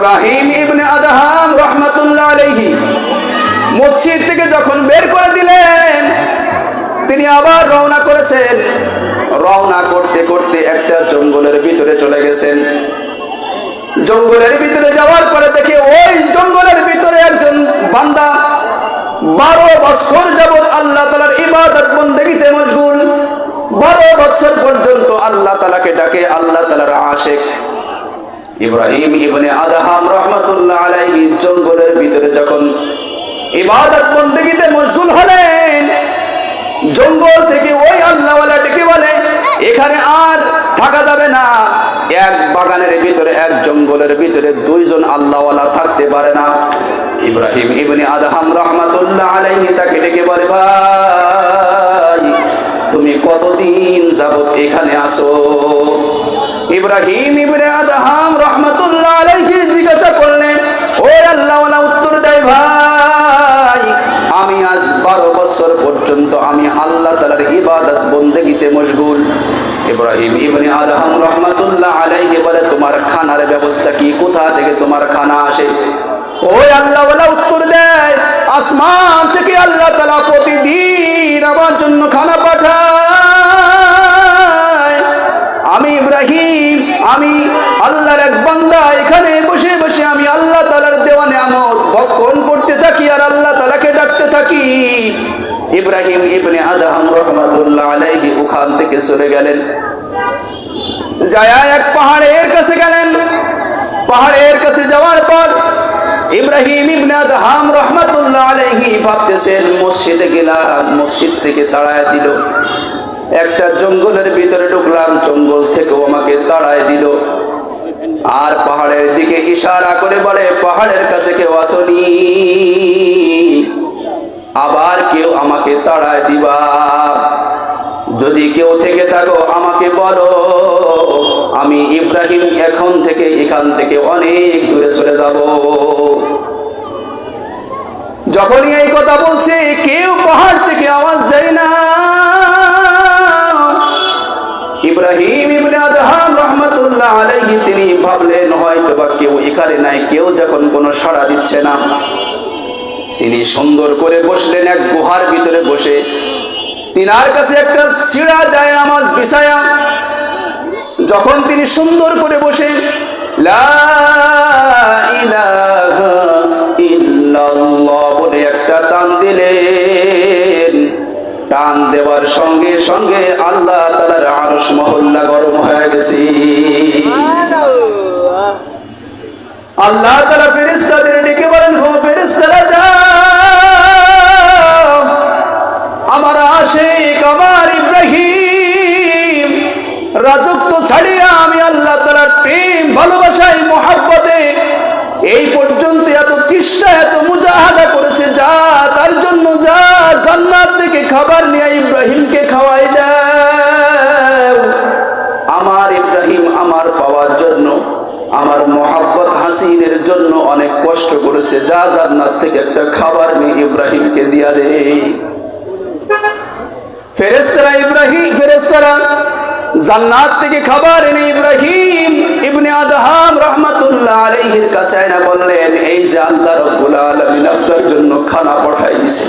ইব্রাহিম ইবনে Adham রাহমাতুল্লাহ আলাইহি মসজিদ থেকে যখন বের করে দিলেন, তিনি আবার রওনা করেছেন। রওনা করতে করতে একটা জঙ্গলের ভিতরে চলে গেছেন। জঙ্গলের ভিতরে যাওয়ার পরে দেখে ওই জঙ্গলের ভিতরে একজন বান্দা 12 বছর যাবত আল্লাহ তাআলার ইবাদত বন্দেগীতে মশগুল। 12 বছর পর্যন্ত আল্লাহ তাআলাকে ডাকে, আল্লাহ তাআলার আশিক। ইব্রাহিম ইবনে আদহাম রাহমাতুল্লাহ আলাইহি জঙ্গলের ভিতরে যখন ইবাদত বন্দেগীতে মশগুল হলেন, জঙ্গল থেকে ওই আল্লাহওয়ালা ডেকে বলে, এখানে আর থাকা যাবে না। এক বাগানের ভিতরে, এক জঙ্গলের ভিতরে দুইজন আল্লাহওয়ালা থাকতে পারে না। ইব্রাহিম ইবনে আদহাম রাহমাতুল্লাহ আলাইহি তাকে ডেকে বলে, ভাই তুমি কতদিন যাবত এখানে আসো? ইব্রাহিম ইবনে আদহাম রাহমাতুল্লাহ আলাইহি জিজ্ঞাসা করলেন, ওই আল্লাহওয়ালা উত্তর দেয়, ভাই আমি আজ 12 বছর পর্যন্ত আমি আল্লাহ তাআলার ইবাদত বন্দেগীতে মশগুল। ইব্রাহিম ইবনে আদহাম রাহমাতুল্লাহ আলাইহি বলে, তোমার খানার ব্যবস্থা কি? কোথা থেকে তোমার খানা আসে? ওই আল্লাহওয়ালা উত্তর দেয়, আসমান থেকে আল্লাহ তাআলা প্রতিদিন আমার জন্য খানা পাঠায়। আমি ইব্রাহিম, আমি আল্লাহর এক বান্দা, এখানে বসে বসে আমি আল্লাহ তাআলার দেওয়া নিয়ামত ভক্ষণ করতে থাকি আর আল্লাহ তাআলাকে ডাকতে থাকি। ইব্রাহিম ইবনে আদহাম রাহমাতুল্লাহ আলাইহি ওখান থেকে চলে গেলেন। যায় এক পাহাড়ের কাছে গেলেন। পাহাড়ের কাছে যাওয়ার পর ইব্রাহিম ইবনে আদহাম রাহমাতুল্লাহ আলাইহি ভাবতেছেন, মসজিদে গেলাম, মসজিদ থেকে তাড়ায় দিল। একটা জঙ্গলের ভিতরে ঢুকলাম, জঙ্গল থেকেও আমাকে তাড়ায় দিল। আর পাহাড়ের দিকে ইশারা করে বলে, পাহাড়ের কাছে কেউ আসনি, আবার কেউ আমাকে তাড়ায় দিবা। যদি কেউ থেকে থাকো আমাকে বলো, আমি ইব্রাহিম এখান থেকে অনেক দূরে চলে যাব। যখনই এই কথা বলছে, কেউ পাহাড় থেকে আওয়াজ দেয় না। ইব্রাহিম ইবনে আদহাম রাহমাতুল্লাহ আলাইহি তিনি ভাবলেন, হয়তো বা কেউ এখানে নাই। কেউ যখন কোনো সাড়া দিচ্ছে না, তিনি সুন্দর করে বসলেন এক গুহার ভিতরে বসে। তিনার কাছে একটা ছিঁড়া যায় নামাজ বিছায়া। যখন তিনি সুন্দর করে বসে লা ইলাহা ইল্লাল্লাহ বলে একটা টান দিলেন, টান দেওয়ার সঙ্গে সঙ্গে আল্লাহ তাআলার আরশ মহল্লা গরম হয়ে গেছে। আল্লাহ তাআলা ফেরেশতাদের ডেকে বলেন, হো ফেরেশতারা যাও, আমার আশিক আমার ইব্রাহিম রাজত্ব ছাড়িয়া আমি আল্লাহ তাআলার প্রেম ভালোবাসায় মহব্বতে এই পর্যন্ত এত চেষ্টা এত মুজাহাদা করেছে, যা তার জন্য যা জান্নাত থেকে খাবার নিয়ে ইব্রাহিমকে খাওয়াই দাও। আমার ইব্রাহিম আমার পাওয়ার জন্য, আমার মহব্বত হাসিনের জন্য অনেক কষ্ট করেছে, যা জান্নাত থেকে একটা খাবার নিয়ে ইব্রাহিমকে দিয়া দে। ফেরেশতারা জান্নাত থেকে খাবার এনে ইব্রাহিম ইবনে আদহাম রাহমাতুল্লাহ আলাইহির কাছে এনে বললেন, এই যে আল্লাহ রাব্বুল আলামিন আপনার জন্য খানা পাঠাই দিয়েছে।